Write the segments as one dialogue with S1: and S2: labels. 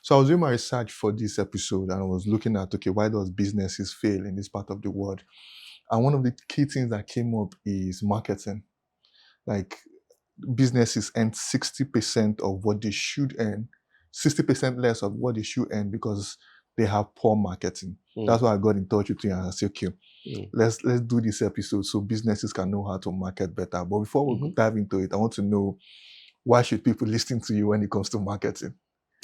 S1: So I was doing my research for this episode and I was looking at, okay, why does businesses fail in this part of the world? And one of the key things that came up is marketing. Like businesses earn 60% of what they should earn, 60% less of what they should earn because they have poor marketing. That's why I got in touch with you and I said, okay, let's do this episode so businesses can know how to market better. But before we dive into it, I want to know, why should people listen to you when it comes to marketing?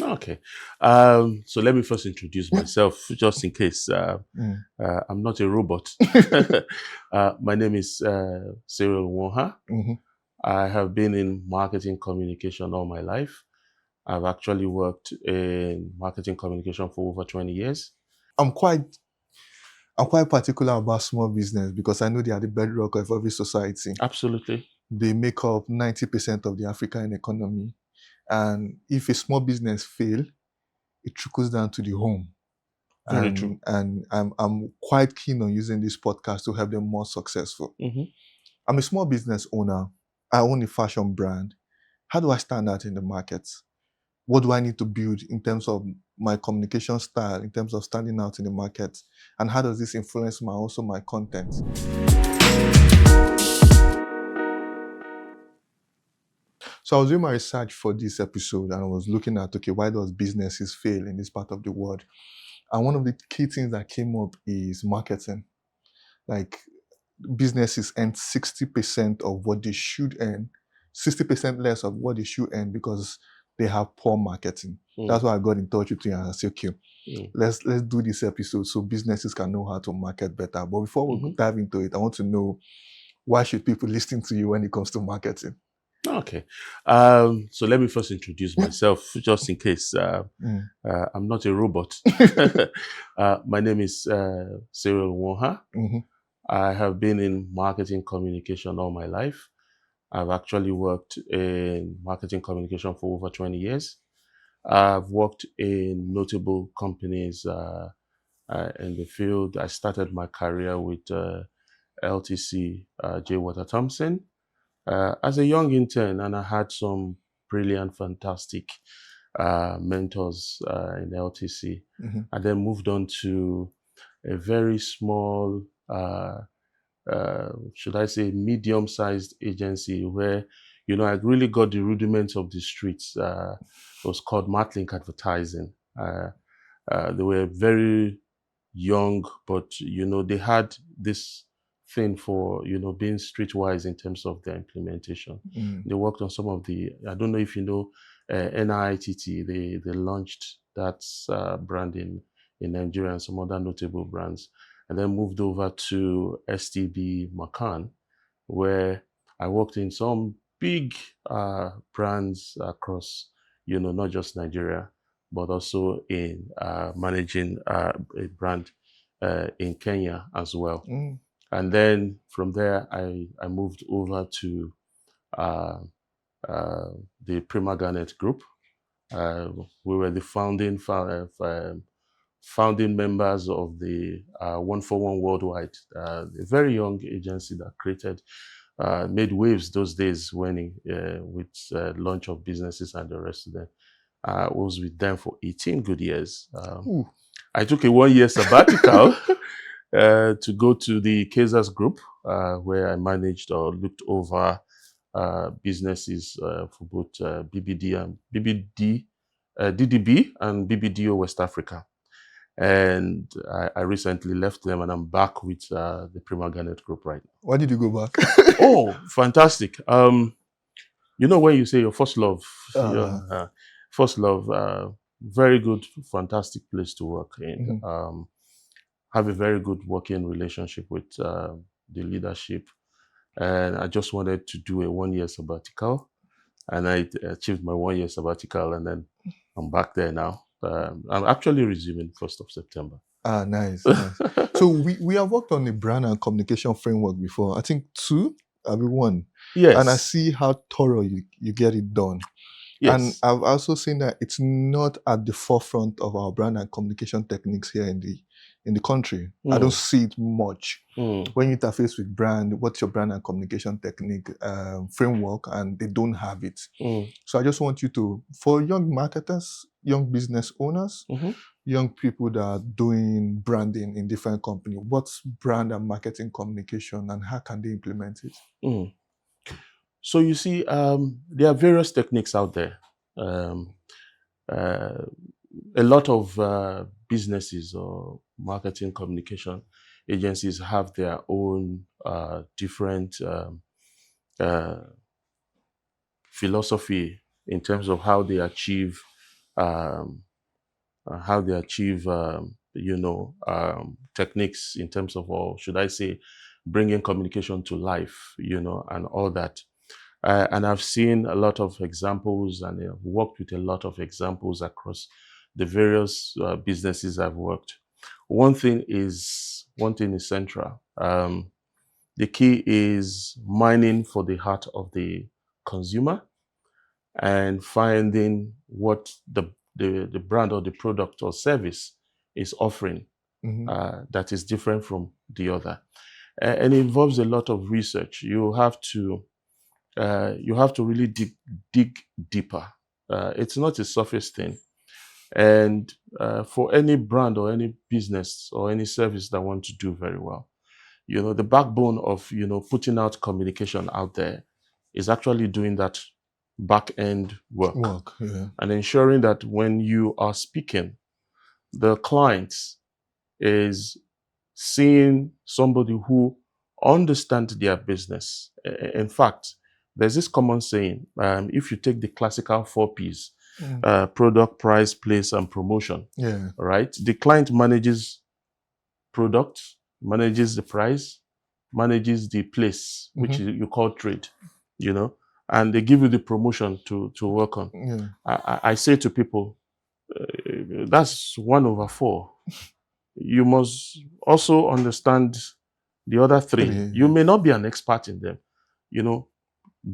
S2: Okay. So let me first introduce myself, just in case I'm not a robot. My name is Cyril Nwaoha. I have been in marketing communication all my life. I've actually worked in marketing communication for over 20 years.
S1: I'm quite particular about small business because I know they are the bedrock of every society.
S2: Absolutely.
S1: They make up 90% of the African economy. And if a small business fail, it trickles down to the home.
S2: Very true.
S1: And I'm quite keen on using this podcast to help them more successful. I'm a small business owner. I own a fashion brand. How do I stand out in the market? What do I need to build in terms of my communication style, in terms of standing out in the market? And how does this influence my content? So I was doing my research for this episode and I was looking at, okay, why does businesses fail in this part of the world? And one of the key things that came up is marketing. Like businesses earn 60% of what they should earn, 60% less of what they should earn because they have poor marketing. That's why I got in touch with you and I said, okay, let's do this episode so businesses can know how to market better. But before we dive into it, I want to know, why should people listen to you when it comes to marketing?
S2: Okay. So let me first introduce myself, just in case I'm not a robot. My name is Cyril Nwaoha. I have been in marketing communication all my life. I've actually worked in marketing communication for over 20 years. I've worked in notable companies in the field. I started my career with LTC, J. Water Thompson, as a young intern, and I had some brilliant, fantastic mentors in LTC. I then moved on to a very small, should I say, medium-sized agency where, I really got the rudiments of the streets. It was called Matlink Advertising. They were very young, but, they had this thing for, being streetwise in terms of their implementation. They worked on some of the, I don't know if you know, NITT, they launched that brand in Nigeria and some other notable brands, and then moved over to STB Macan, where I worked in some big brands across, not just Nigeria, but also in managing a brand in Kenya as well. And then from there, I moved over to the Prima Garnet Group. We were the founding members of the 141 Worldwide, a very young agency that made waves those days when with launch of businesses and the rest of them. I was with them for 18 good years. I took a 1-year sabbatical to go to the Kaisers Group, where I managed or looked over businesses for both DDB and BBDO West Africa. And I recently left them and I'm back with the Prima Garnet Group right now.
S1: Why did you go back?
S2: Oh, fantastic. When you say your first love, very good, fantastic place to work in. Have a very good working relationship with the leadership. And I just wanted to do a 1-year sabbatical. And I achieved my 1-year sabbatical and then I'm back there now. I'm actually resuming 1st of September.
S1: Nice. So we have worked on a brand and communication framework before. I think 2, one.
S2: Yes.
S1: And I see how thorough you get it done.
S2: Yes.
S1: And I've also seen that it's not at the forefront of our brand and communication techniques here in in the country. I don't see it much. When you interface with brand, what's your brand and communication technique framework, and they don't have it. So I just want you to, for young marketers, young business owners, young people that are doing branding in different companies, what's brand and marketing communication and how can they implement it?
S2: So you see, there are various techniques out there. A lot of businesses or marketing communication agencies have their own different uh, philosophy in terms of how they achieve um, techniques in terms of, or should I say, bringing communication to life, and all that. And I've seen a lot of examples, and I've worked with a lot of examples across the various businesses I've worked. One thing is central. The key is mining for the heart of the consumer and finding what the brand or the product or service is offering that is different from the other. And it involves a lot of research. You have to really dig deeper. It's not a surface thing. And for any brand or any business or any service that want to do very well, the backbone of, putting out communication out there is actually doing that back end work.
S1: Yeah.
S2: And ensuring that when you are speaking, the client is seeing somebody who understands their business. In fact, there's this common saying, if you take the classical 4 Ps, product, price, place, and promotion, right? The client manages product, manages the price, manages the place, which you call trade, and they give you the promotion to work on. I say to people, that's 1/4. You must also understand the other 3. You may not be an expert in them.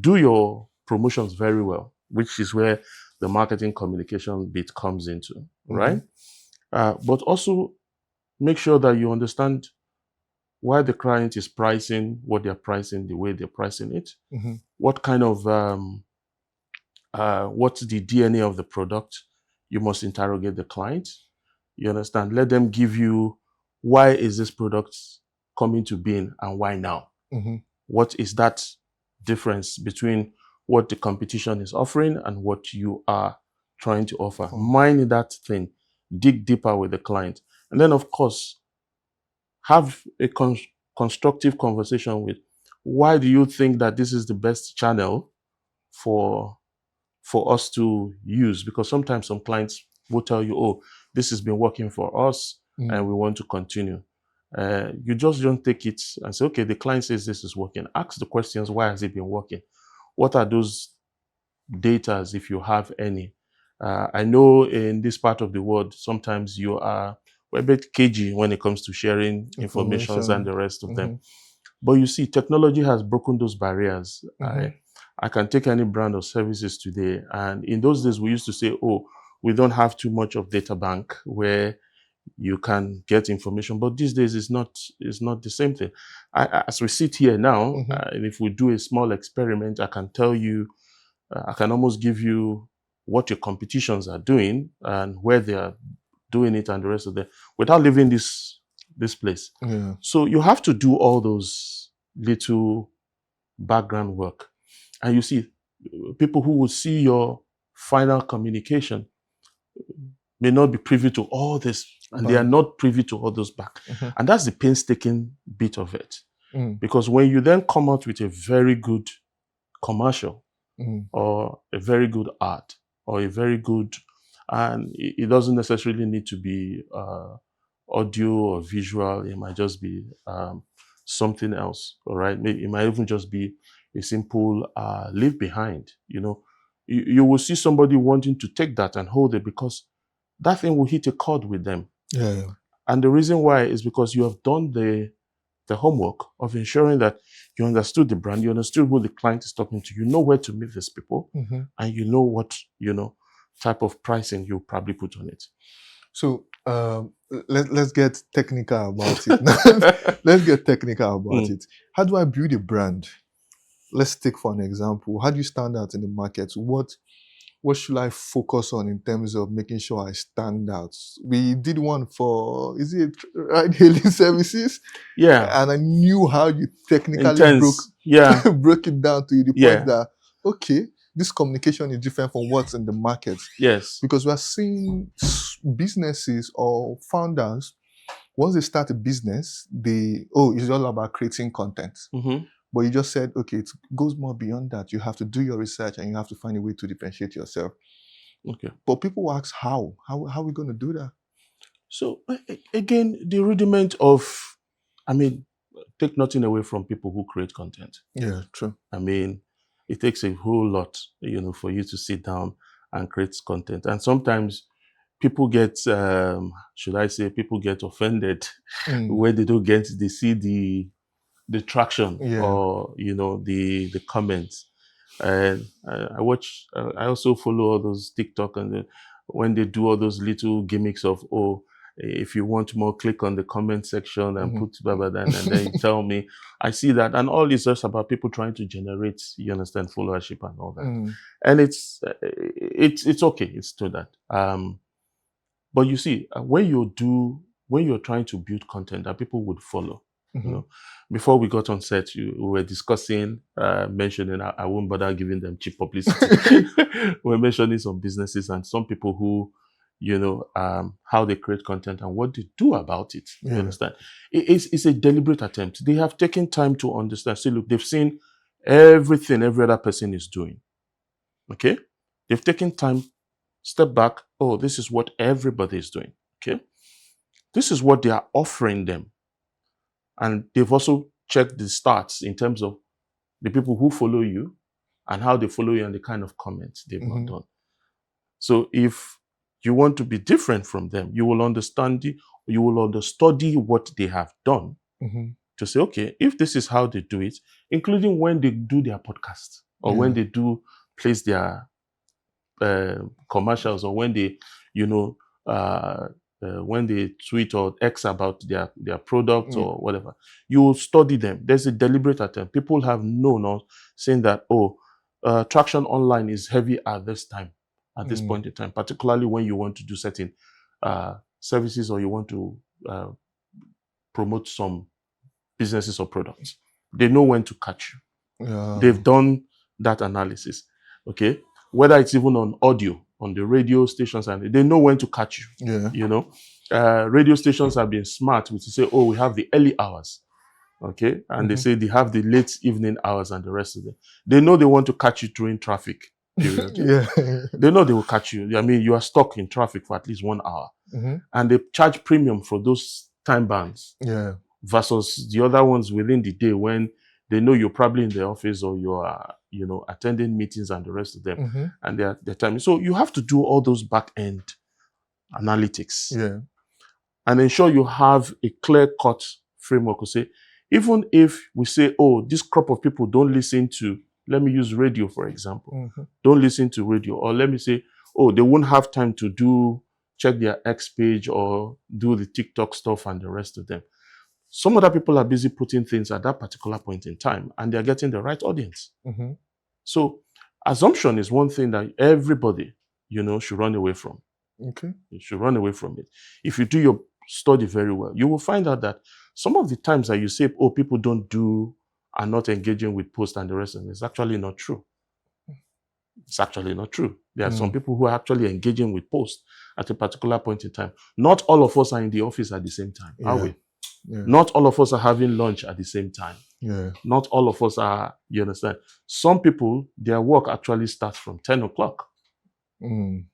S2: Do your promotions very well, which is where the marketing communication bit comes into, right? But also make sure that you understand why the client is pricing what they're pricing the way they're pricing it. What kind of what's the DNA of the product? You must interrogate the client. You understand? Let them give you, why is this product coming to being and why now? What is that difference between what the competition is offering and what you are trying to offer? Mine that thing, dig deeper with the client. And then, of course, have a constructive conversation with, why do you think that this is the best channel for us to use? Because sometimes some clients will tell you, oh, this has been working for us and we want to continue. You just don't take it and say, okay, the client says this is working. Ask the questions, why has it been working? What are those data, if you have any? I know in this part of the world, sometimes you are a bit cagey when it comes to sharing information and the rest of them. But you see, technology has broken those barriers. I can take any brand or services today. And in those days, we used to say, oh, we don't have too much of data bank where you can get information. But these days, it's not the same thing. As we sit here now, and if we do a small experiment, I can tell you, I can almost give you what your competitions are doing and where they are doing it and the rest of them without leaving this place. So you have to do all those little background work. And you see, people who will see your final communication may not be privy to all this, and they are not privy to all those back. And that's the painstaking bit of it. Because when you then come out with a very good commercial or a very good art or a very good, and it doesn't necessarily need to be audio or visual, it might just be something else, all right? It might even just be a simple leave behind, you will see somebody wanting to take that and hold it because that thing will hit a chord with them. And the reason why is because you have done the homework of ensuring that you understood the brand, you understood who the client is talking to, you know where to meet these people, and you know what, type of pricing you probably put on it.
S1: So let's get technical about it. Let's get technical about
S2: Mm,
S1: it. How do I build a brand? Let's take for an example. How do you stand out in the market? What should I focus on in terms of making sure I stand out? We did one for, is it ride hailing services?
S2: yeah,
S1: And I knew how you technically
S2: intense. Yeah,
S1: broke it down to the point
S2: yeah,
S1: that, okay, this communication is different from what's in the market.
S2: yes.
S1: Because we're seeing businesses or founders, once they start a business, it's all about creating content.
S2: Hmm.
S1: But you just said, okay, it goes more beyond that. You have to do your research and you have to find a way to differentiate yourself.
S2: Okay.
S1: But people ask how? How are we going to do that?
S2: So again, the rudiment of, I mean, take nothing away from people who create content.
S1: Yeah, true.
S2: I mean, it takes a whole lot, for you to sit down and create content. And sometimes people get, should I say, people get offended
S1: Mm,
S2: when they see the traction,
S1: yeah.
S2: or the comments. And I watch. I also follow all those TikTok, and when they do all those little gimmicks of, oh, if you want more, click on the comment section and
S1: Mhm.
S2: put blah blah blah, and then you tell me. I see that, and all is just about people trying to generate, followership and all that.
S1: Mm,
S2: And it's okay. It's to that. But you see, when you're trying to build content that people would follow, you
S1: mhm.
S2: know, before we got on set, we were discussing, mentioning, I won't bother giving them cheap publicity. We're mentioning some businesses and some people who, how they create content and what they do about it. You
S1: Yeah.
S2: understand? It's a deliberate attempt. They have taken time to understand. See, look, they've seen everything every other person is doing. Okay? They've taken time, step back. Oh, this is what everybody is doing. Okay? This is what they are offering them. And they've also checked the stats in terms of the people who follow you and how they follow you and the kind of comments they've not
S1: Mhm.
S2: done. So if you want to be different from them, you will understudy what they have done
S1: Mhm.
S2: to say, okay, if this is how they do it, including when they do their podcast or when
S1: Yeah.
S2: they do place their commercials, or when they, you know, uh, when they tweet or X about their product
S1: Mm,
S2: or whatever, you will study them. There's a deliberate attempt. People have known us saying that, oh, traction online is heavy at this time, at this
S1: mm,
S2: point in time, particularly when you want to do certain services, or you want to uh, promote some businesses or products. They know when to catch you.
S1: yeah.
S2: They've done that analysis. Okay. Whether it's even on audio, on the radio stations, and they know when to catch you.
S1: Yeah.
S2: You know, radio stations have been smart to say, oh, we have the early hours. Okay. And they
S1: Mhm.
S2: say they have the late evening hours and the rest of them. They know they want to catch you during traffic period.
S1: Yeah.
S2: They know they will catch you. I mean, you are stuck in traffic for at least 1 hour,
S1: Mhm.
S2: and they charge premium for those time bands
S1: Yeah.
S2: versus the other ones within the day when they know you're probably in the office, or you are, attending meetings and the rest of them,
S1: Mhm.
S2: and their time. So you have to do all those back end analytics
S1: Yeah.
S2: and ensure you have a clear cut framework to say, even if we say, oh, this crop of people don't listen to, let me use radio, for example,
S1: Mhm.
S2: don't listen to radio, or let me say, oh, they won't have time to check their X page or do the TikTok stuff and the rest of them. Some other people are busy putting things at that particular point in time, and they're getting the right audience.
S1: Mhm.
S2: So assumption is one thing that everybody, should run away from.
S1: Okay.
S2: You should run away from it. If you do your study very well, you will find out that some of the times that you say, oh, people don't do, are not engaging with posts and the rest of it, it's actually not true. It's actually not true. There are some
S1: Mm.
S2: people who are actually engaging with posts at a particular point in time. Not all of us are in the office at the same time, are
S1: Yeah.
S2: we?
S1: Yeah.
S2: Not all of us are having lunch at the same time.
S1: Yeah.
S2: Not all of us are, you understand? Some people, their work actually starts from 10 o'clock.
S1: Mm.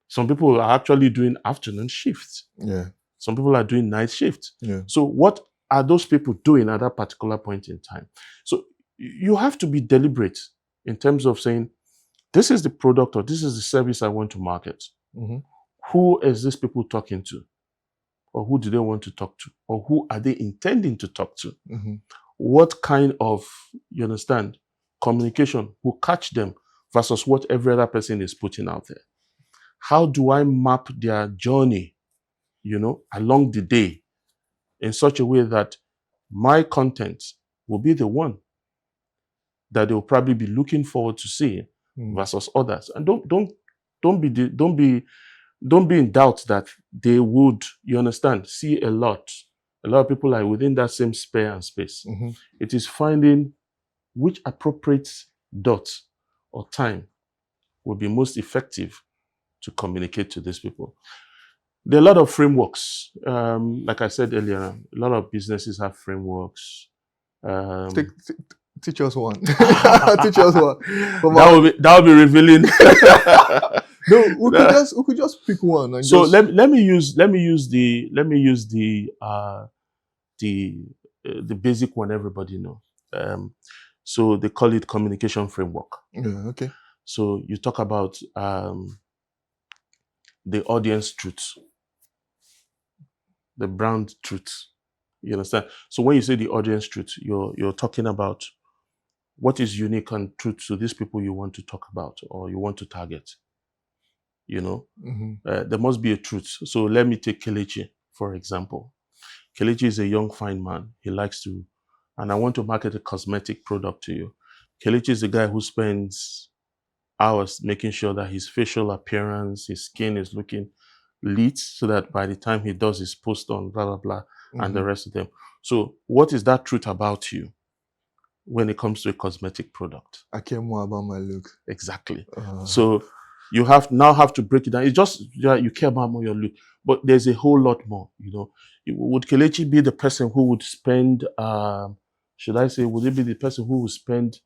S2: Some people are actually doing afternoon shifts.
S1: Yeah.
S2: Some people are doing night shifts.
S1: Yeah.
S2: So what are those people doing at that particular point in time? So you have to be deliberate in terms of saying, this is the product or this is the service I want to market.
S1: Mhm.
S2: Who is this people talking to? Or who do they want to talk to? Or who are they intending to talk to?
S1: Mhm.
S2: What kind of, you understand, communication will catch them versus what every other person is putting out there? How do I map their journey along the day in such a way that my content will be the one that they'll probably be looking forward to seeing versus others. And don't be in doubt that they would, you understand, see a lot. A lot of people are within that same sphere and space. It is finding which appropriate dot or time will be most effective to communicate to these people. There are a lot of frameworks. Like I said earlier, a lot of businesses have frameworks.
S1: Teach us one. Teach us one.
S2: That will be revealing.
S1: No, we could just pick one. And
S2: so let me use the basic one everybody know. So they call it communication framework.
S1: Yeah, okay.
S2: So you talk about the audience truth, the brand truth. You understand? So when you say the audience truth, you're talking about what is unique and truth to these people you want to talk about or you want to target. There must be a truth. So let me take Kelechi, for example. Kelechi is a young, fine man. He likes to, and I want to market a cosmetic product to you. Kelechi is the guy who spends hours making sure that his facial appearance, his skin is looking lit so that by the time he does his post on blah, blah, blah, and the rest of them. So what is that truth about you when it comes to a cosmetic product?
S1: I care more about my look.
S2: Exactly. So you have to break it down. It's just you care about more your look, but there's a whole lot more. Would Kelechi be the person who would spend? Should I say? Would it be the person who would spend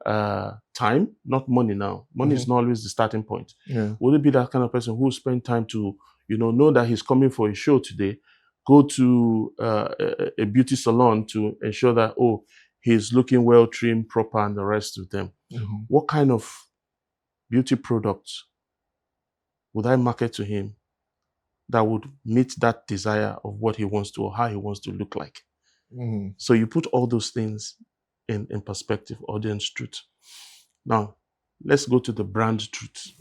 S2: time, not money? Now, money is not always the starting point.
S1: Yeah.
S2: Would it be that kind of person who would spend time to, know that he's coming for a show today, go to a beauty salon to ensure that he's looking well trimmed, proper, and the rest of them? What kind of beauty products would I market to him that would meet that desire of what he wants to or how he wants to look like? So you put all those things in perspective, audience truth. Now, let's go to the brand truth.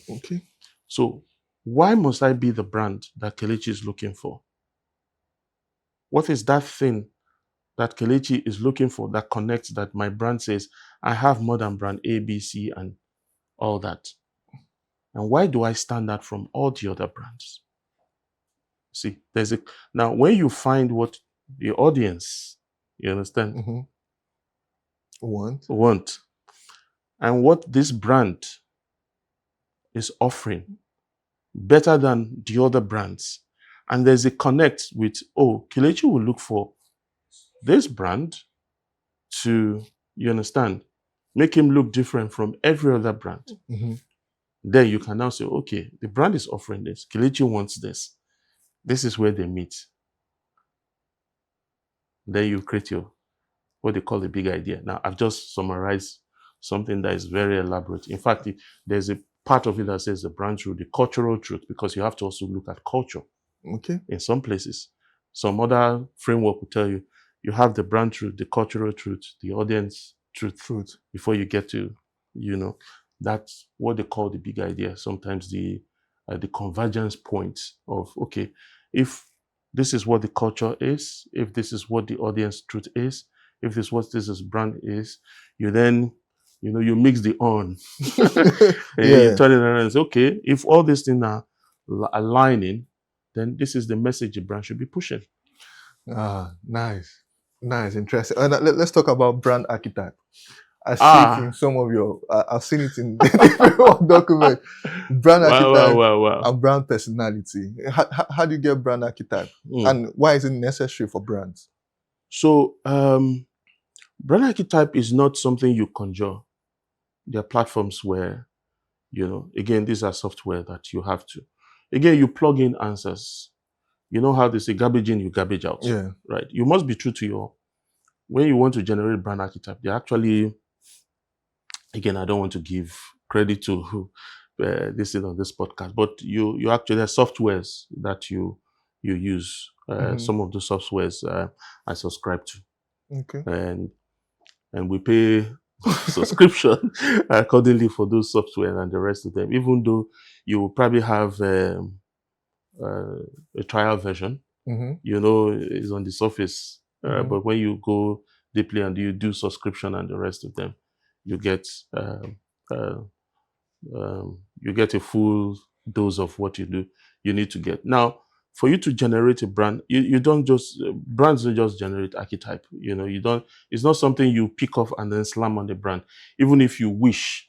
S1: Okay.
S2: So why must I be the brand that Kelechi is looking for? What is that thing that Kelechi is looking for that connects, that my brand says, I have more than brand A, B, C, and all that? And why do I stand out from all the other brands? See, now when you find what the audience, you understand, want, and what this brand is offering better than the other brands, and there's a connect with, Kelechi will look for this brand to, you understand, make him look different from every other brand. Then you can now say, okay, the brand is offering this. Kelechi wants this. This is where they meet. Then you create what they call the big idea. Now, I've just summarized something that is very elaborate. In fact, there's a part of it that says the brand truth, the cultural truth, because you have to also look at culture.
S1: Okay.
S2: In some places. Some other framework will tell you, you have the brand truth, the cultural truth, the audience truth before you get to, that's what they call the big idea. Sometimes the convergence point of, okay, if this is what the culture is, if this is what the audience truth is, if this is what this brand is, you then, you mix the on. You turn it around and say, okay, if all these things are aligning, then this is the message the brand should be pushing.
S1: Nice, interesting. And let's talk about brand archetype. I see it in some of your. I've seen it in different documents. Brand archetype and brand personality. How do you get brand archetype, and why is it necessary for brands?
S2: So, brand archetype is not something you conjure. There are platforms where, again, these are software that you have to. Again, you plug in answers. You know how they say garbage in, you garbage out.
S1: Yeah.
S2: Right. You must be true to when you want to generate brand archetype, they actually, again, I don't want to give credit to this is on this podcast, but you actually have softwares that you use. Some of the softwares I subscribe to.
S1: Okay.
S2: And we pay subscription accordingly for those software and the rest of them, even though you will probably have a trial version.
S1: Mm-hmm.
S2: Is on the surface.
S1: Mm-hmm.
S2: But when you go deeply and you do subscription and the rest of them, you get uh, you get a full dose of what you need to get. Now, for you to generate a brand, you don't just brands don't just generate archetype. You don't. It's not something you pick up and then slam on the brand. Even if you wish,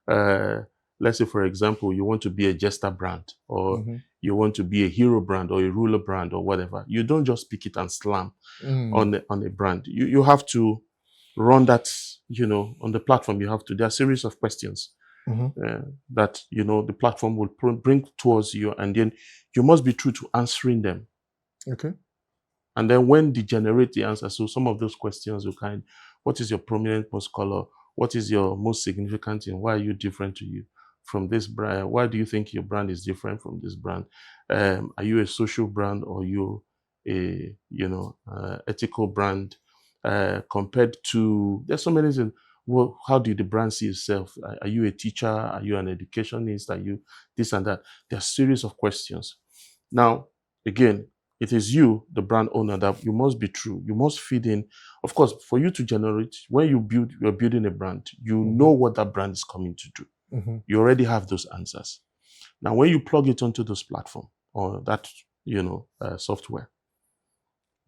S2: uh, let's say for example, you want to be a jester brand, or
S1: Mm-hmm.
S2: you want to be a hero brand or a ruler brand or whatever. You don't just pick it and slam on a brand. You have to run that. On the platform, you have to. There are a series of questions
S1: Mm-hmm.
S2: that the platform will bring towards you, and then you must be true to answering them.
S1: Okay.
S2: And then when they generate the answer, so some of those questions will what is your prominent most color? What is your most significant in? Why are you different to you from this brand? Why do you think your brand is different from this brand? Are you a social brand, or you a ethical brand? Compared to, there's so many things. Well, how do the brand see itself? Are you a teacher? Are you an educationist? Are you this and that? There are a series of questions. Now, again, it is you, the brand owner, that you must be true. You must feed in. Of course, for you to generate, when you're building a brand, you
S1: Mm-hmm.
S2: know what that brand is coming to do.
S1: Mm-hmm.
S2: You already have those answers. Now, when you plug it onto those platform or that, software,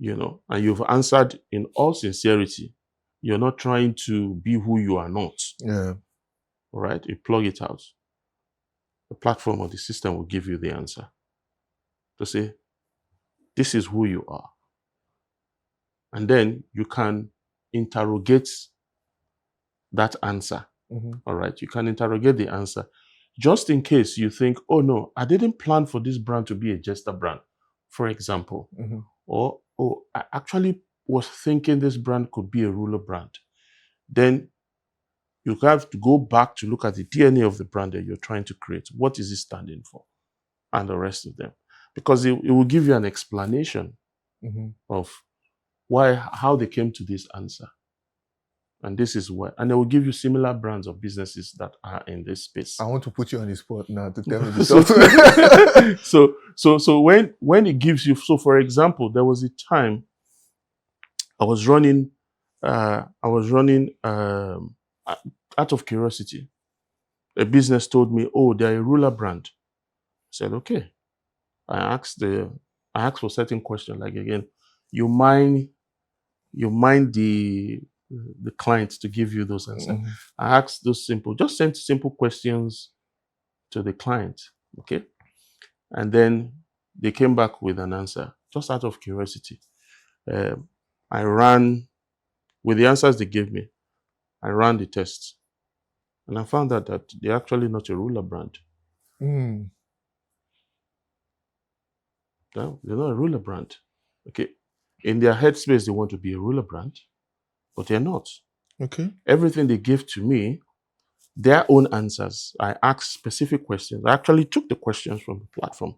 S2: and you've answered in all sincerity, you're not trying to be who you are not.
S1: Yeah.
S2: All right. You plug it out. The platform or the system will give you the answer to say, this is who you are. And then you can interrogate that answer.
S1: Mm-hmm.
S2: All right. You can interrogate the answer just in case you think, oh no, I didn't plan for this brand to be a jester brand, for example.
S1: Mm-hmm.
S2: Or, oh, I actually was thinking this brand could be a ruler brand. Then you have to go back to look at the DNA of the brand that you're trying to create. What is it standing for? And the rest of them. Because it will give you an explanation
S1: Mm-hmm.
S2: of how they came to this answer. And this is why. And they will give you similar brands of businesses that are in this space.
S1: I want to put you on the spot now to tell me the software.
S2: so when it gives you, so for example, there was a time I was running out of curiosity. A business told me, oh, they're a ruler brand. I said, okay. I asked for certain questions, like, again, you mind the client to give you those answers.
S1: Mm-hmm.
S2: I asked those just sent simple questions to the client, okay? And then they came back with an answer, just out of curiosity. I ran, with the answers they gave me, I ran the tests. And I found out that they're actually not a ruler brand.
S1: Mm.
S2: No, they're not a ruler brand. Okay. In their headspace, they want to be a ruler brand, but they're not.
S1: Okay.
S2: Everything they gave to me, their own answers. I asked specific questions. I actually took the questions from the platform,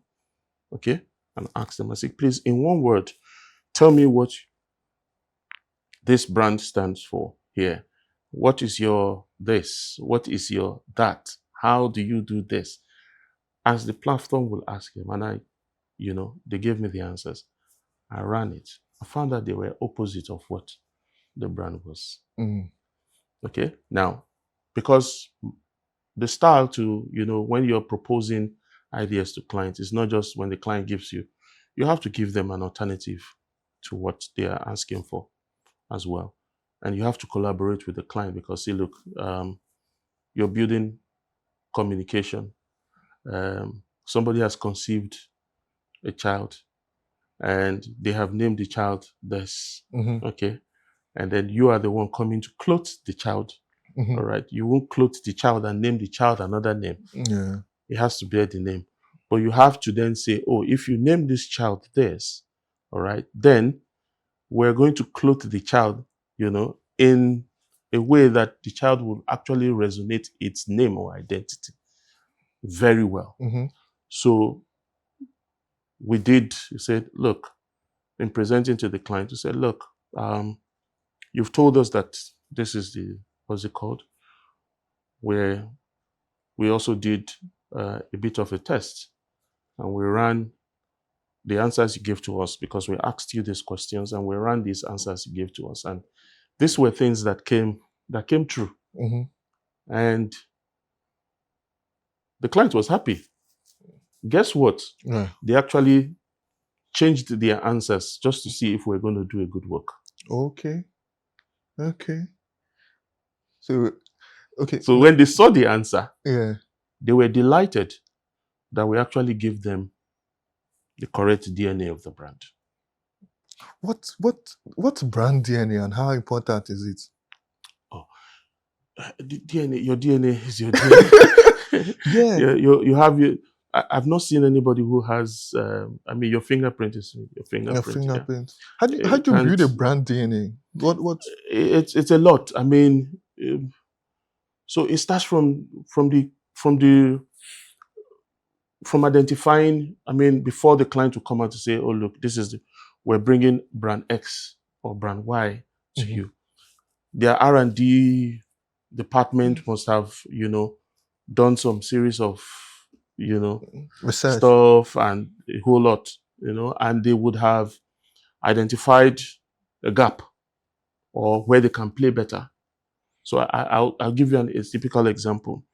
S2: okay, and asked them. I said, please, in one word, tell me what this brand stands for here. What is your this? What is your that? How do you do this? As the platform will ask them, and they gave me the answers. I ran it. I found that they were opposite of what the brand was.
S1: Mm.
S2: Okay. Now, because the style to, when you're proposing ideas to clients, it's not just when the client gives you have to give them an alternative to what they are asking for as well. And you have to collaborate with the client because, see, look, you're building communication. Somebody has conceived a child and they have named the child this,
S1: Mm-hmm.
S2: okay? And then you are the one coming to clothe the child.
S1: Mm-hmm.
S2: All right. You won't clothe the child and name the child another name.
S1: Yeah.
S2: It has to bear the name. But you have to then say, oh, if you name this child this, all right, then we're going to clothe the child, in a way that the child will actually resonate its name or identity very well.
S1: Mm-hmm.
S2: So we said, look, in presenting to the client, we said, look, you've told us that this is what's it called? Where we also did a bit of a test. and we ran the answers you gave to us because we asked you these questions and we ran these answers you gave to us. And these were things that came true.
S1: Mm-hmm.
S2: And the client was happy. Guess what?
S1: Yeah.
S2: They actually changed their answers just to see if we're going to do a good work.
S1: Okay. Okay. So, okay.
S2: So when they saw the answer,
S1: Yeah.
S2: they were delighted that we actually gave them the correct DNA of the brand.
S1: What's brand DNA and how important is it?
S2: Oh, the DNA, your DNA is your DNA.
S1: Yeah.
S2: you have your. I've not seen anybody who has. I mean, your fingerprint is your
S1: A
S2: fingerprint. Yeah.
S1: fingerprint. How do
S2: It
S1: you
S2: can't.
S1: build a brand DNA? What?
S2: It's a lot. I mean, so it starts from identifying. I mean, before the client will come out to say, "Oh, look, we're bringing brand X or brand Y to
S1: Mhm.
S2: you." Their R&D department must have, done some series of,
S1: Research.
S2: stuff and a whole lot, and they would have identified a gap or where they can play better. So I'll give you a typical example.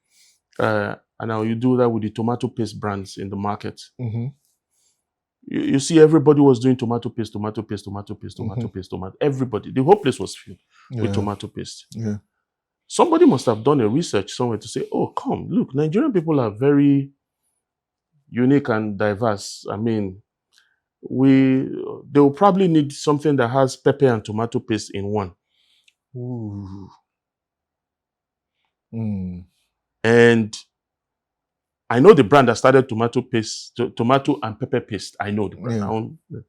S2: And now you do that with the tomato paste brands in the market.
S1: Mm-hmm.
S2: You see, everybody was doing tomato paste. Everybody, the whole place was filled with
S1: Yeah.
S2: tomato paste.
S1: Yeah.
S2: Somebody must have done a research somewhere to say, oh, come, look, Nigerian people are very unique and diverse. I mean, they will probably need something that has pepper and tomato paste in one.
S1: Ooh. Mm.
S2: And I know the brand that started tomato and pepper paste. I know the brand.
S1: Yeah.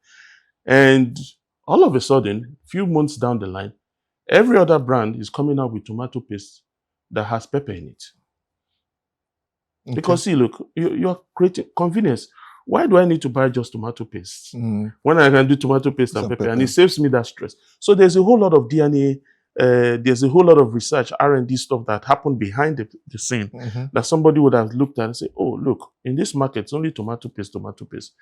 S2: And all of a sudden, a few months down the line, every other brand is coming out with tomato paste that has pepper in it.
S1: Okay.
S2: Because see, look, you're creating convenience. Why do I need to buy just tomato paste when I can do tomato paste and pepper? And it saves me that stress. So there's a whole lot of DNA, there's a whole lot of research, R&D stuff that happened behind the scene that somebody would have looked at and say, oh, look, in this market, it's only tomato paste.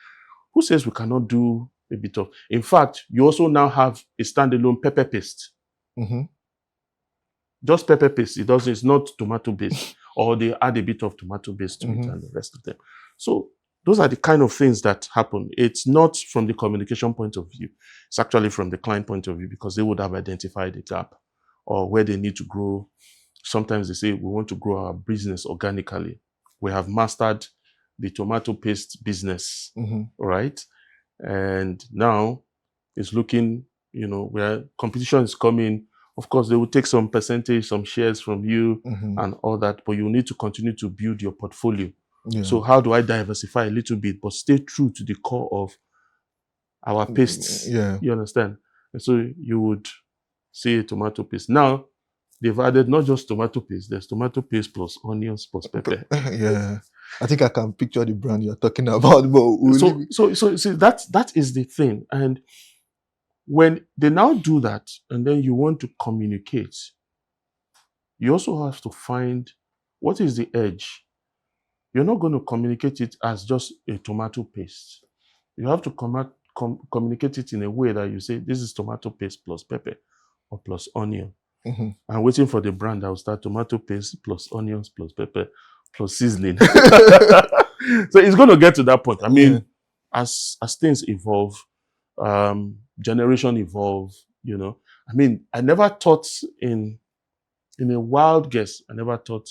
S2: Who says we cannot do a bit of... In fact, you also now have a standalone pepper paste. Just pepper paste. It's not tomato based. Or they add a bit of tomato paste to it and the rest of them. So those are the kind of things that happen. It's not from the communication point of view. It's actually from the client point of view, because they would have identified the gap or where they need to grow. Sometimes they say, we want to grow our business organically. We have mastered the tomato paste business, right? And now it's looking, where competition is coming. Of course, they will take some percentage, some shares from you and all that, but you need to continue to build your portfolio. Yeah. So how do I diversify a little bit, but stay true to the core of our pastes? Yeah. You understand? And so you would see tomato paste. Now, they've added not just tomato paste, there's tomato paste plus onions plus pepper.
S1: Yeah. I think I can picture the brand you're talking about. But
S2: so see, that is the thing. And when they now do that, and then you want to communicate, you also have to find what is the edge. You're not going to communicate it as just a tomato paste. You have to communicate it in a way that you say, this is tomato paste plus pepper or plus onion. I'm waiting for the brand that will start tomato paste plus onions plus pepper plus seasoning. So it's going to get to that point. I mean, as things evolve, generation evolve, I mean, I never thought in a wild guess, I never thought,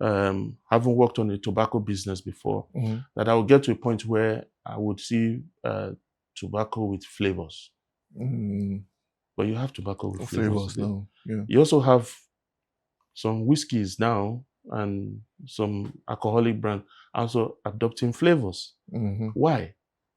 S2: having worked on a tobacco business before, that I would get to a point where I would see tobacco with flavors. But you have tobacco with flavors now. Yeah. You also have some whiskeys now and some alcoholic brand also adopting flavors. Why?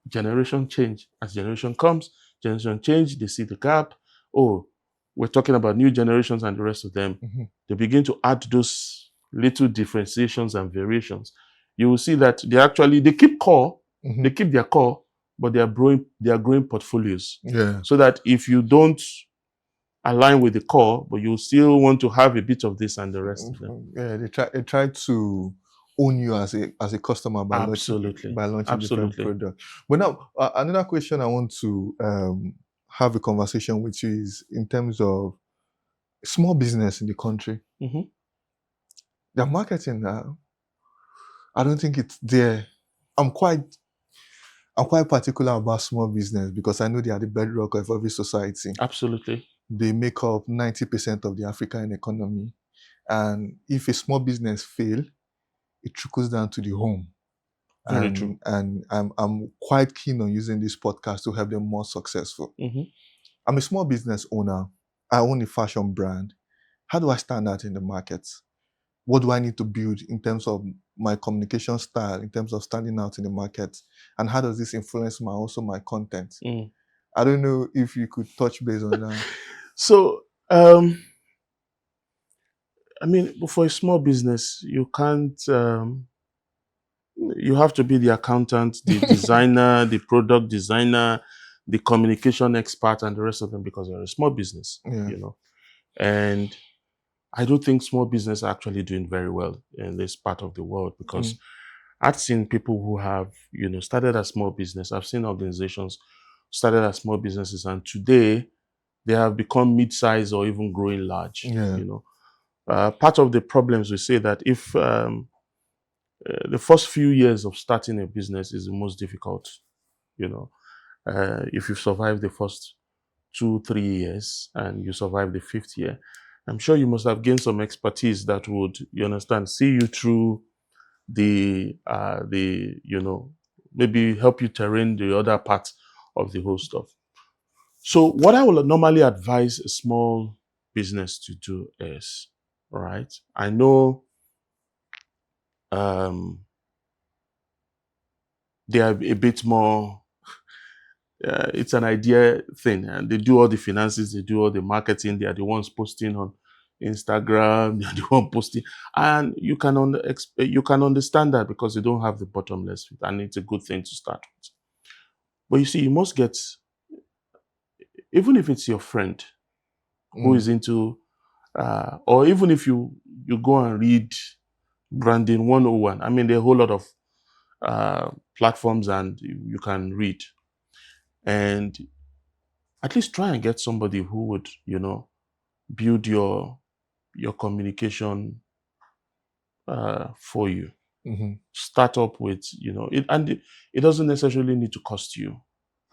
S2: Generation change. As generation comes, generation change, they see the gap. Oh, we're talking about new generations and the rest of them. They begin to add those little differentiations and variations. You will see that they keep core, they keep their core, but they are growing portfolios. Yeah. So that if you don't align with the core, but you still want to have a bit of this and the rest of them.
S1: Yeah, they try to own you as a customer by
S2: Absolutely.
S1: launching different
S2: Absolutely.
S1: products. But now, another question I want to have a conversation with you is in terms of small business in the country.
S2: Hmm.
S1: The marketing now, I don't think it's there. I'm quite I'm quite particular about small business because I know they are the bedrock of every society.
S2: Absolutely.
S1: They make up 90% of the African economy. And if a small business fail, it trickles down to the home.
S2: Very true.
S1: And I'm quite keen on using this podcast to help them more successful.
S2: Hmm.
S1: I'm a small business owner. I own a fashion brand. How do I stand out in the market? What do I need to build in terms of my communication style, in terms of standing out in the market? And how does this influence my content?
S2: Mm.
S1: I don't know if you could touch base on that.
S2: So, I mean, for a small business, you can't. You have to be the accountant, the designer, the product designer, the communication expert, and the rest of them because you're a small business.
S1: Yeah.
S2: You know, and I do think small business are actually doing very well in this part of the world because I've seen people who have, started as small business. I've seen organizations started as small businesses, and today they have become mid-sized or even growing large.
S1: Yeah.
S2: Part of the problems we say that if the first few years of starting a business is the most difficult, you know, if you survive the first 2, 3 years and you survive the fifth year, I'm sure you must have gained some expertise that would, see you through maybe help you terrain the other parts of the whole stuff. So what I will normally advise a small business to do is, right? I know um, they are a bit more. It's an idea thing, and they do all the finances, they do all the marketing. They are the ones posting on Instagram. They are the one posting, and you can understand that because they don't have the bottomless pit, and it's a good thing to start with. But you see, you must get, even if it's your friend who is into, or even if you go and read branding 101. I mean, there are a whole lot of platforms and you can read, and at least try and get somebody who would, build your communication for you.
S1: Mm-hmm.
S2: Start up with, it doesn't necessarily need to cost you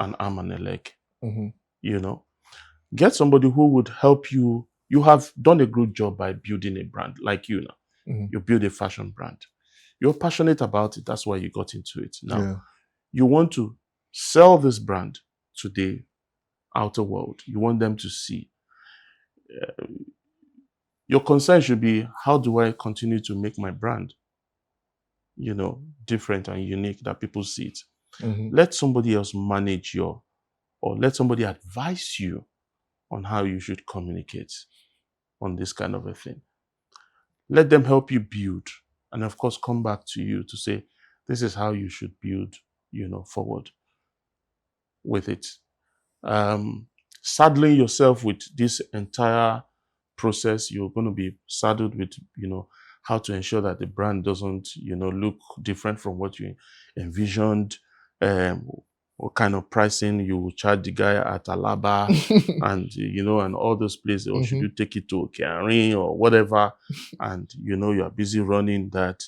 S2: an arm and a leg.
S1: Mm-hmm.
S2: Get somebody who would help you. You have done a good job by building a brand, like you now.
S1: Mm-hmm.
S2: You build a fashion brand. You're passionate about it. That's why you got into it. Now,
S1: Yeah.
S2: you want to sell this brand to the outer world. You want them to see. Your concern should be, how do I continue to make my brand, different and unique that people see it?
S1: Mm-hmm.
S2: Let somebody else manage or let somebody advise you on how you should communicate on this kind of a thing. Let them help you build, and of course, come back to you to say, this is how you should build, forward with it. Saddling yourself with this entire process, you're going to be saddled with, how to ensure that the brand doesn't, look different from what you envisioned. Um, what kind of pricing you will charge the guy at Alaba, and and all those places, or should
S1: Mm-hmm.
S2: you take it to Kiarin or whatever, and you are busy running that,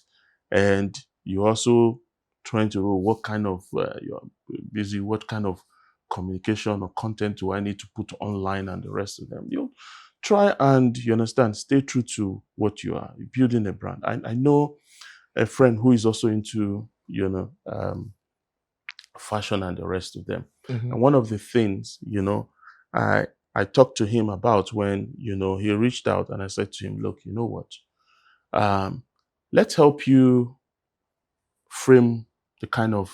S2: and you also trying to know what kind of you're busy, what kind of communication or content do I need to put online, and the rest of them. You try and, stay true to what you are building a brand. I know a friend who is also into fashion and the rest of them.
S1: Mm-hmm.
S2: And one of the things, I I talked to him about when, he reached out, and I said to him, look, you know what? Let's help you frame the kind of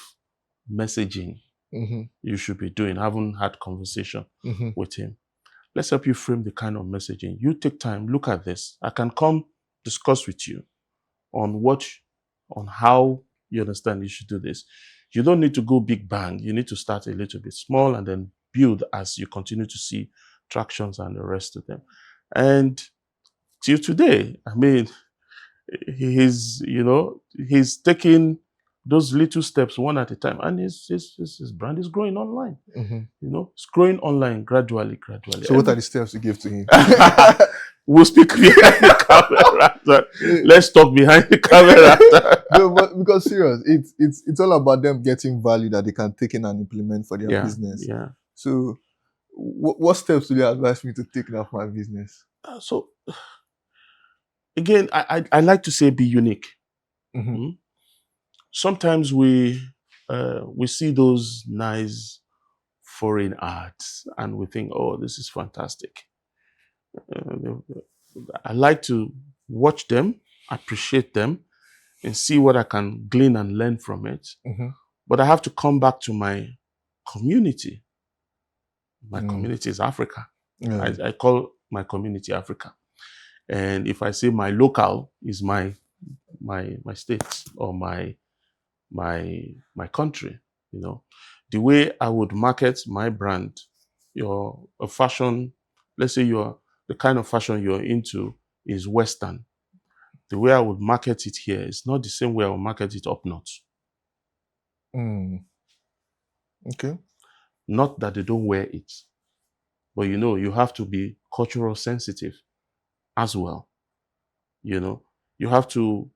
S2: messaging
S1: Mm-hmm.
S2: you should be doing. I haven't had conversation
S1: Mm-hmm.
S2: with him. Let's help you frame the kind of messaging. You take time, look at this. I can come discuss with you on on how you should do this. You don't need to go big bang. You need to start a little bit small and then build as you continue to see tractions and the rest of them. And till today, I mean, he's, he's taking those little steps one at a time, and his brand is growing online. It's growing online gradually.
S1: So what are the steps you give to him?
S2: We'll speak behind the camera after. Let's talk behind the camera after.
S1: No, but because serious, it's all about them getting value that they can take in and implement for their business.
S2: Yeah.
S1: So what steps do you advise me to take now for my business?
S2: So again, I like to say be unique. Sometimes we see those nice foreign arts and we think, oh, this is fantastic. I like to watch them, appreciate them, and see what I can glean and learn from it. But I have to come back to my community. My community is Africa. I call my community Africa. And if I say my local is my state or my country, the way I would market my brand, a fashion, let's say the kind of fashion you're into is Western. The way I would market it here is not the same way I would market it up north.
S1: Okay.
S2: Not that they don't wear it, but you have to be cultural sensitive as well. You have to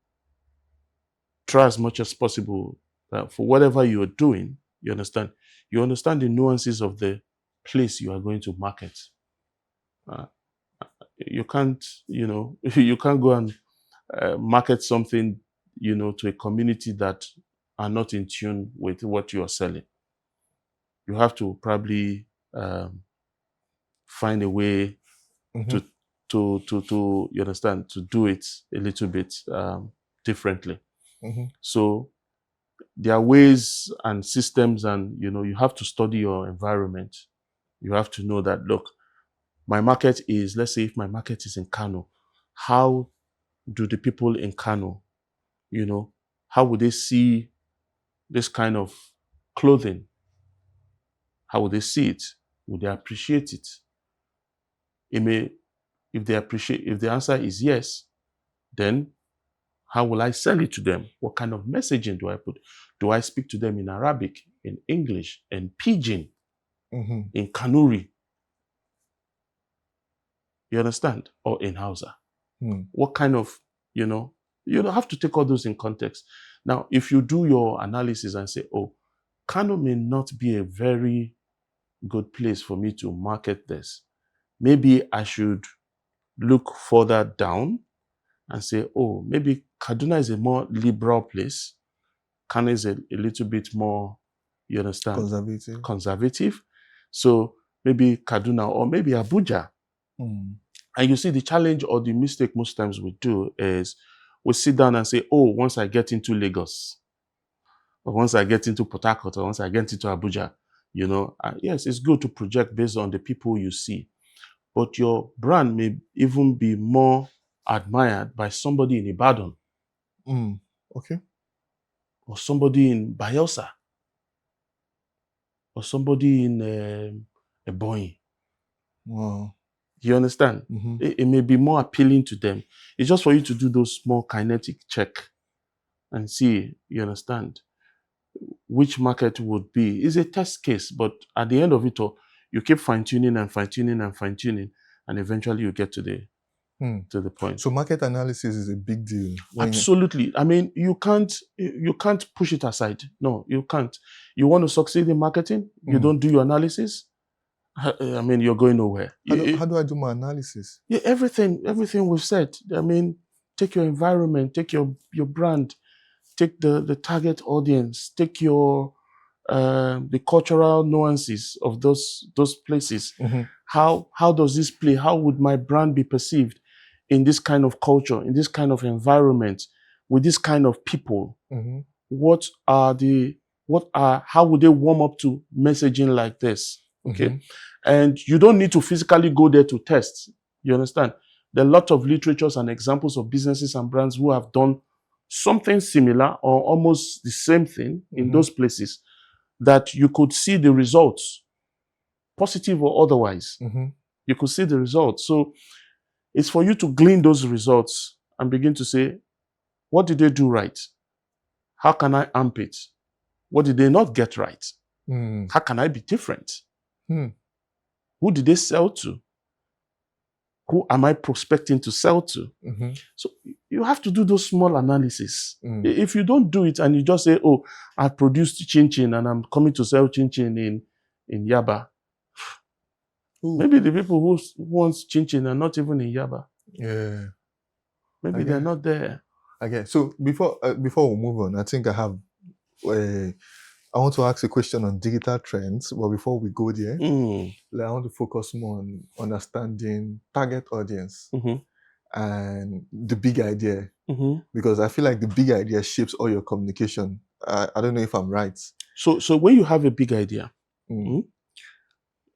S2: try as much as possible that for whatever you're doing, you understand the nuances of the place you are going to market. You can't, you can't go and market something, to a community that are not in tune with what you are selling. You have to probably find a way to you understand, to do it a little bit differently. So there are ways and systems, and you have to study your environment. You have to know that, look, my market is, let's say if my market is in Kano, how do the people in Kano, how would they see this kind of clothing? How would they see it? Would they appreciate it? If the answer is yes, then how will I sell it to them? What kind of messaging do I put? Do I speak to them in Arabic, in English, in Pidgin, in Kanuri? You understand? Or in Hausa? What kind of, you have to take all those in context. Now, if you do your analysis and say, oh, Kano may not be a very good place for me to market this. Maybe I should look further down and say, oh, maybe Kaduna is a more liberal place. Kano is a little bit more, you understand? Conservative. So maybe Kaduna or maybe Abuja. And you see the challenge or the mistake most times we do is we sit down and say, oh, once I get into Lagos, or once I get into Port Harcourt, or once I get into Abuja, yes, it's good to project based on the people you see. But your brand may even be more admired by somebody in Ibadan.
S1: Okay.
S2: Or somebody in Bayelsa. Or somebody in Ebonyi.
S1: Wow.
S2: You understand? It may be more appealing to them. It's just for you to do those small kinetic check and see, you understand, which market would be. It's a test case, but at the end of it all, you keep fine-tuning and fine-tuning and fine-tuning, and eventually you get to the point.
S1: So market analysis is a big deal.
S2: Absolutely. I mean, you can't push it aside. No, you can't. You want to succeed in marketing, you don't do your analysis, I mean, you're going nowhere.
S1: How do I do my analysis?
S2: Yeah, everything we've said. I mean, take your environment, take your brand, take the target audience, take your the cultural nuances of those places. How does this play? How would my brand be perceived in this kind of culture, in this kind of environment, with this kind of people? How would they warm up to messaging like this? Okay. And you don't need to physically go there to test. You understand? There are a lot of literatures and examples of businesses and brands who have done something similar or almost the same thing in those places that you could see the results, positive or otherwise. You could see the results. So it's for you to glean those results and begin to say, What did they do right? How can I amp it? What did they not get right?
S1: Mm.
S2: How can I be different?
S1: Mm.
S2: Who did they sell to? Who am I prospecting to sell to?
S1: Mm-hmm.
S2: So you have to do those small analysis.
S1: Mm.
S2: If you don't do it and you just say, oh, I've produced chin chin and I'm coming to sell chin chin in Yaba.
S1: Ooh.
S2: Maybe the people who want chin chin are not even in Yaba.
S1: Yeah.
S2: Maybe they're not there.
S1: Okay. So before we move on, I think I want to ask a question on digital trends, but before we go there, I want to focus more on understanding target audience and the big idea, because I feel like the big idea shapes all your communication. I don't know if I'm right.
S2: So when you have a big idea,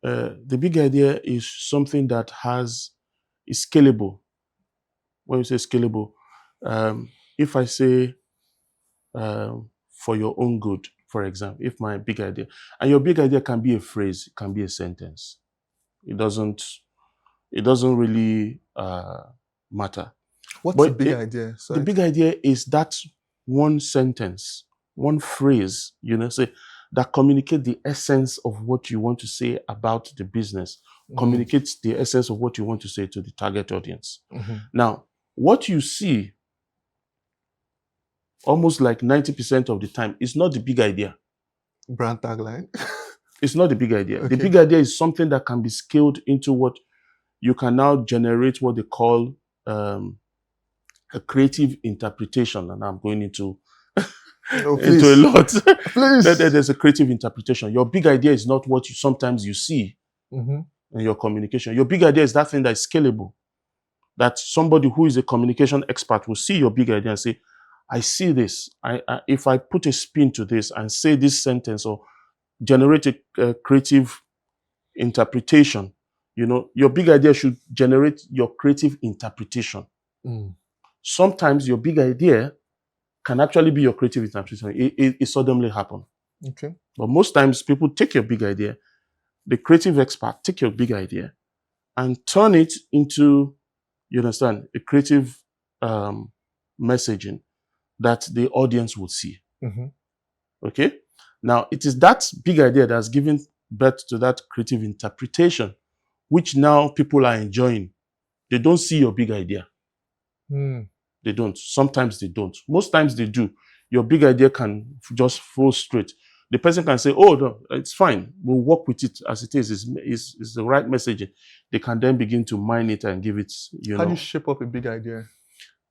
S2: the big idea is something that is scalable. When you say scalable, if I say for your own good, for example, if my big idea, and your big idea can be a phrase, it can be a sentence. It doesn't really matter.
S1: What's the
S2: But
S1: big idea?
S2: the big idea is that one sentence, one phrase, say, that communicates the essence of what you want to say about the business, communicates the essence of what you want to say to the target audience. Now, what you see almost like 90% of the time is not the big idea.
S1: Brand tagline.
S2: It's not the big idea.
S1: Okay.
S2: The big idea is something that can be scaled into what you can now generate what they call a creative interpretation. And I'm going into into a lot.
S1: Please.
S2: There's a creative interpretation. Your big idea is not what sometimes you see in your communication. Your big idea is that thing that is scalable. That somebody who is a communication expert will see your big idea and say, I see this. If I put a spin to this and say this sentence or generate a creative interpretation, your big idea should generate your creative interpretation. Sometimes your big idea can actually be your creative interpretation. It suddenly happen.
S1: Okay.
S2: But most times people take your big idea, the creative expert take your big idea and turn it into, you understand, a creative messaging that the audience will see. Okay? Now, it is that big idea that's given birth to that creative interpretation, which now people are enjoying. They don't see your big idea. They don't. Sometimes they don't. Most times they do. Your big idea can just flow straight. The person can say, oh, no, it's fine. We'll work with it as it is. It's the right messaging. They can then begin to mine it and give it,
S1: How do you shape up a big idea?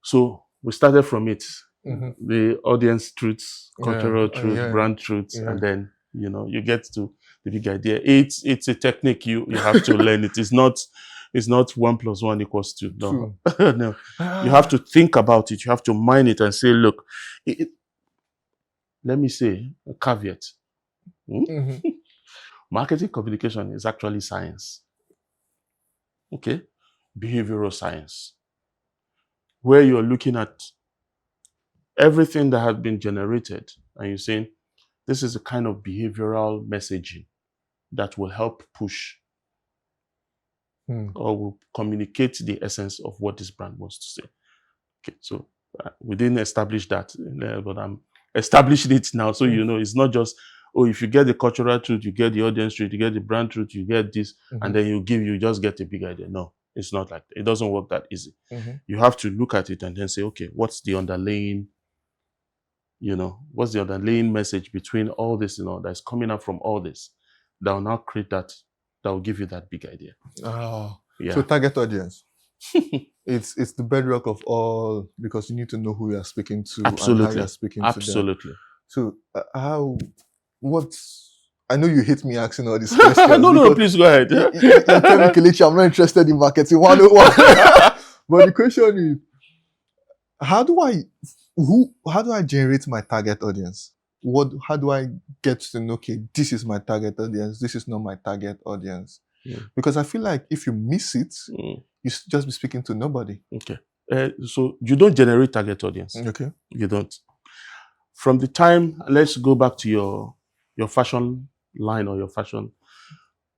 S2: So we started from it. The audience truths, cultural truths, brand truths, and then, you get to the big idea. It's a technique you have to learn. It's not 1 + 1 = 2. No. No. You have to think about it. You have to mine it and say, look, let me say a caveat. Marketing communication is actually science. Okay? Behavioral science. Where you're looking at everything that has been generated and you're saying, this is a kind of behavioral messaging that will help push or will communicate the essence of what this brand wants to say. Okay, so we didn't establish that, but I'm establishing it now. So, it's not just, if you get the cultural truth, you get the audience truth, you get the brand truth, you get this, and then you just get a big idea. No, it's not like that. It doesn't work that easy. You have to look at it and then say, okay, what's the underlying message between all this, that's coming out from all this, that will now create that will give you that big idea. Yeah.
S1: So target audience. It's the bedrock of all, because you need to know who you are speaking to.
S2: Absolutely.
S1: And how you are speaking
S2: Absolutely.
S1: to them. So I know you hate me asking all these questions.
S2: No, please go ahead.
S1: You're telling me, Kelechi, I'm not interested in marketing 101. But the question is, how do I generate my target audience? How do I get to know, okay, this is my target audience, this is not my target audience? Because I feel like if you miss it, you just be speaking to nobody.
S2: Okay. So you don't generate target audience.
S1: Okay.
S2: You don't. From the time, let's go back to your fashion line or your fashion.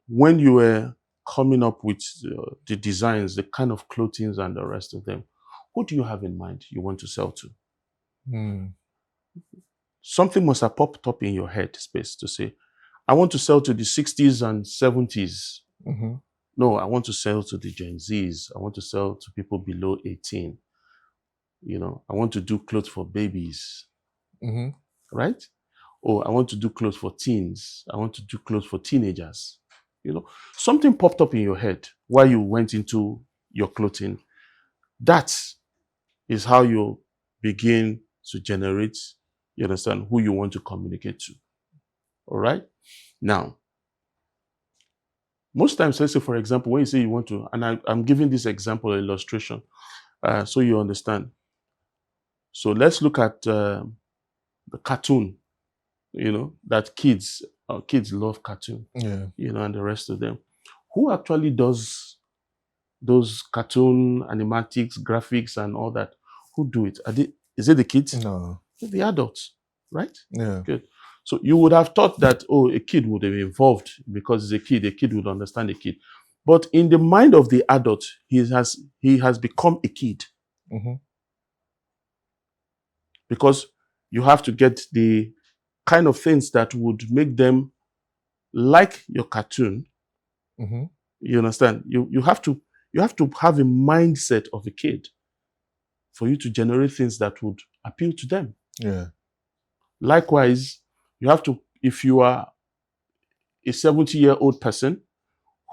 S2: When you were coming up with the designs, the kind of clothing and the rest of them, who do you have in mind you want to sell to?
S1: Mm.
S2: Something must have popped up in your head space to say, I want to sell to the 60s and 70s.
S1: Mm-hmm.
S2: No, I want to sell to the Gen Zs. I want to sell to people below 18. I want to do clothes for babies,
S1: Mm-hmm.
S2: right? Or I want to do clothes for teens. I want to do clothes for teenagers. Something popped up in your head while you went into your clothing. That is how you begin to generate, you understand, who you want to communicate to. All right? Now, most times, let's say, for example, when you say you want to, and I'm giving this example illustration so you understand. So let's look at the cartoon, that kids love cartoon,
S1: Yeah.
S2: and the rest of them. Who actually does those cartoon animatics, graphics, and all that? Who do it? Is it the kids?
S1: No.
S2: The adults, right?
S1: Yeah.
S2: Good. So you would have thought that, a kid would have been involved because it's a kid would understand a kid. But in the mind of the adult, he has become a kid
S1: Mm-hmm.
S2: because you have to get the kind of things that would make them like your cartoon.
S1: Mm-hmm.
S2: You understand? You have to have a mindset of a kid for you to generate things that would appeal to them.
S1: Yeah.
S2: Likewise, you have to, if you are a 70-year-old person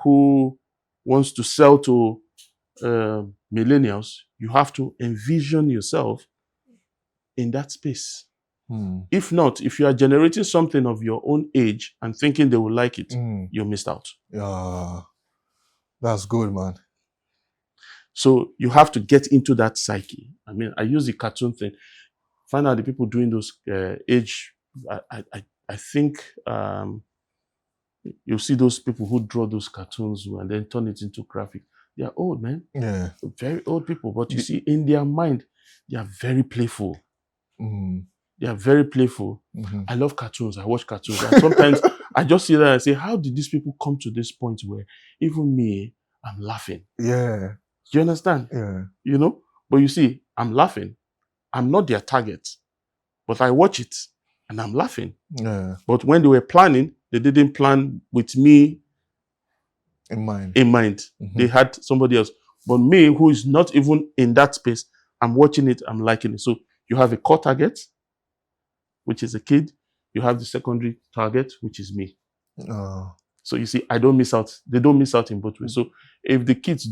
S2: who wants to sell to millennials, you have to envision yourself in that space.
S1: Mm.
S2: If not, if you are generating something of your own age and thinking they will like it,
S1: Mm.
S2: you missed out.
S1: Yeah. That's good, man.
S2: So you have to get into that psyche. I mean, I use the cartoon thing. Find out the people doing those age. I think you see those people who draw those cartoons and then turn it into graphic. They are old, man.
S1: Yeah.
S2: Very old people. But you
S1: The,
S2: see, in their mind, they are very playful.
S1: mm.
S2: They are very playful.
S1: Mm-hmm.
S2: I love cartoons. I watch cartoons. And sometimes I just see that and say, how did these people come to this point where even me, I'm laughing?
S1: Yeah.
S2: Do you understand?
S1: Yeah.
S2: But you see, I'm laughing. I'm not their target, but I watch it and I'm laughing.
S1: Yeah.
S2: But when they were planning, they didn't plan with me
S1: In mind.
S2: in mind.
S1: Mm-hmm.
S2: They had somebody else. But me, who is not even in that space, I'm watching it, I'm liking it. So you have a core target, which is a kid. You have the secondary target, which is me.
S1: Oh.
S2: So you see, I don't miss out. They don't miss out in both ways. So if the kids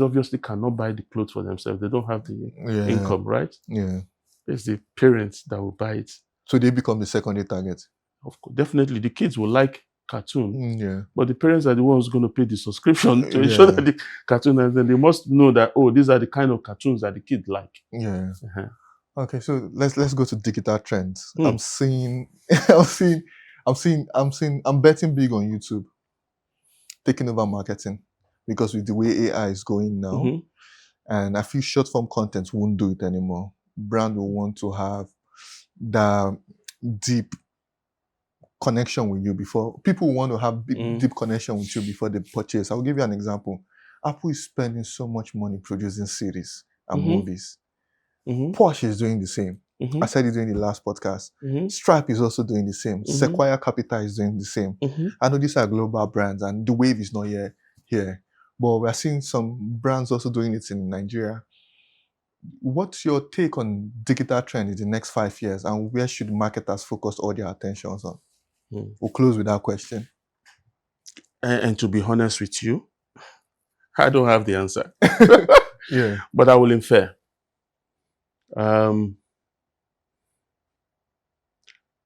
S2: obviously cannot buy the clothes for themselves. They don't have the
S1: Yeah.
S2: income, right?
S1: Yeah.
S2: It's the parents that will buy it.
S1: So they become the secondary target.
S2: Of course, definitely the kids will like cartoon,
S1: Yeah.
S2: but the parents are the ones going to pay the subscription to ensure
S1: Yeah.
S2: that the cartoon, and then they must know that, these are the kind of cartoons that the kids like.
S1: Yeah.
S2: Uh-huh.
S1: Okay, so let's go to digital trends.
S2: Hmm.
S1: I'm seeing I'm betting big on YouTube taking over marketing because with the way AI is going now,
S2: Mhm.
S1: and I feel short form content won't do it anymore. Brand will want to have the deep connection with you before people want to have
S2: Mm.
S1: deep connection with you before they purchase. I'll give you an example. Apple is spending so much money producing series and
S2: Mhm.
S1: movies.
S2: Mhm.
S1: Porsche is doing the same. I
S2: Mhm.
S1: said it during the last podcast.
S2: Mhm.
S1: Stripe is also doing the same.
S2: Mhm.
S1: Sequoia Capital is doing the same.
S2: Mhm.
S1: I know these are global brands and the wave is not yet here. But we're seeing some brands also doing it in Nigeria. What's your take on digital trend in the next 5 years and where should marketers focus all their attentions on?
S2: Mm.
S1: We'll close with that question.
S2: And to be honest with you, I don't have the answer,
S1: Yeah.
S2: but I will infer.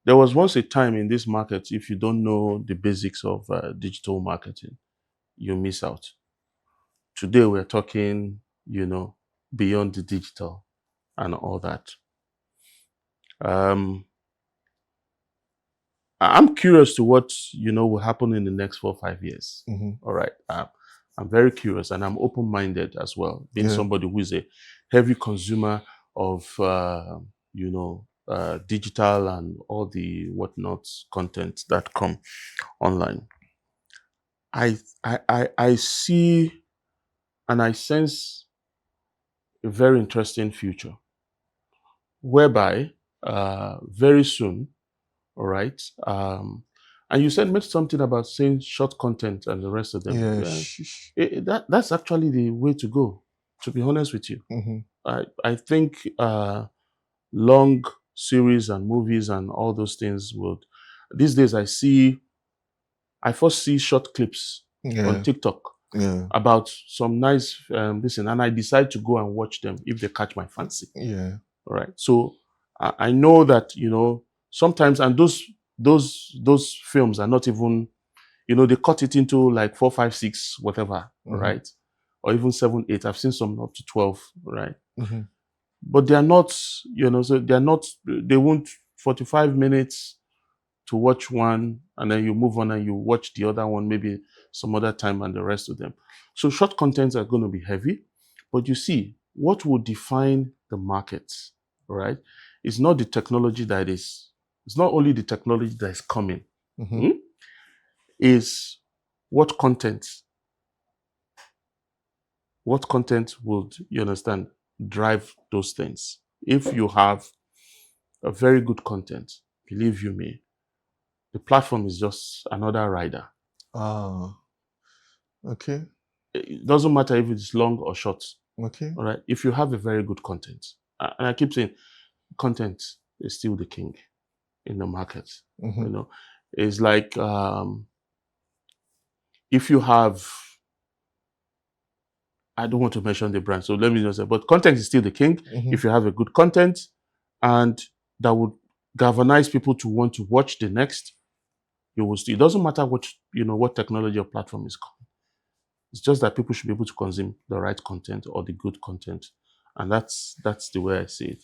S2: There was once a time in this market, if you don't know the basics of digital marketing, you miss out. Today, we're talking, beyond the digital and all that. Um, I'm curious to what, will happen in the next 4 or 5 years.
S1: Mm-hmm.
S2: All right. I'm very curious and I'm open-minded as well, being
S1: Yeah.
S2: somebody who is a heavy consumer of, digital and all the whatnot content that come online. I see and I sense a very interesting future whereby very soon, all right. And you said mentioned something about saying short content and the rest of them.
S1: Yeah.
S2: That's actually the way to go. To be honest with you,
S1: Mm-hmm.
S2: I think long series and movies and all those things would. These days, I first see short clips on
S1: Yeah.
S2: TikTok
S1: Yeah.
S2: about some nice listen, and I decide to go and watch them if they catch my fancy.
S1: Yeah.
S2: All right. So I know that, sometimes, and those films are not even, they cut it into like 4, 5, 6, whatever, all
S1: Mm-hmm.
S2: right, or even 7, 8. I've seen some up to 12, right?
S1: Mm-hmm.
S2: But they are not, so they are not. They won't 45 minutes to watch one, and then you move on and you watch the other one maybe some other time and the rest of them. So short contents are going to be heavy, but you see, what will define the market, right? It's not the technology that is. It's not only the technology that is coming.
S1: Mm-hmm.
S2: Hmm? Is what content? What content would you understand drive those things? If you have a very good content, believe you me, the platform is just another rider.
S1: Ah. Okay.
S2: It doesn't matter if it's long or short.
S1: Okay.
S2: All right. If you have a very good content, and I keep saying, content is still the king in the market.
S1: Mm-hmm.
S2: It's like if you have, I don't want to mention the brand, so let me just say, but content is still the king.
S1: Mm-hmm.
S2: If you have a good content, and that would galvanize people to want to watch the next, you will see. It doesn't matter what technology or platform is called. It's just that people should be able to consume the right content or the good content, and that's the way I see it.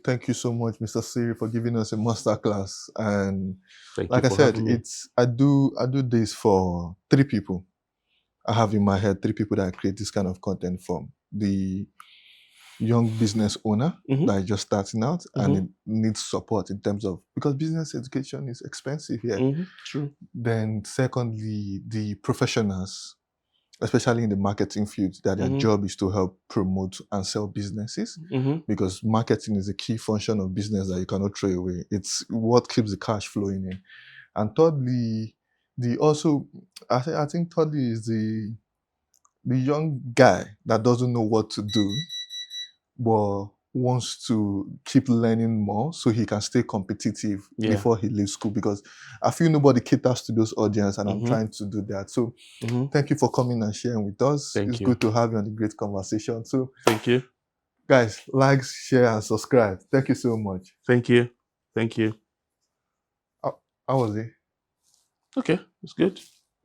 S1: Thank you so much, Mr. Siri, for giving us a masterclass. And
S2: Thank you
S1: like I
S2: for
S1: said,
S2: having me.
S1: I do this for 3 people. I have in my head 3 people that I create this kind of content from. The young business owner
S2: Hmm.
S1: that is just starting out and
S2: Hmm.
S1: it needs support in terms of because business education is expensive here.
S2: Hmm. True.
S1: Then secondly, the professionals, especially in the marketing field, that their
S2: Hmm.
S1: job is to help promote and sell businesses
S2: Hmm.
S1: because marketing is a key function of business that you cannot throw away. It's what keeps the cash flowing in. And thirdly, the also I think thirdly is the young guy that doesn't know what to do but wants to keep learning more so he can stay competitive
S2: Yeah.
S1: before he leaves school because I feel nobody caters to those audience and I'm
S2: Hmm.
S1: trying to do that. So
S2: Hmm.
S1: thank you for coming and sharing with us. It's
S2: Thank you.
S1: good to have you on the great conversation. So
S2: Thank you.
S1: guys, like, share and subscribe. Thank you so much.
S2: Thank you. Thank you.
S1: How, how was it?
S2: Okay, it's good.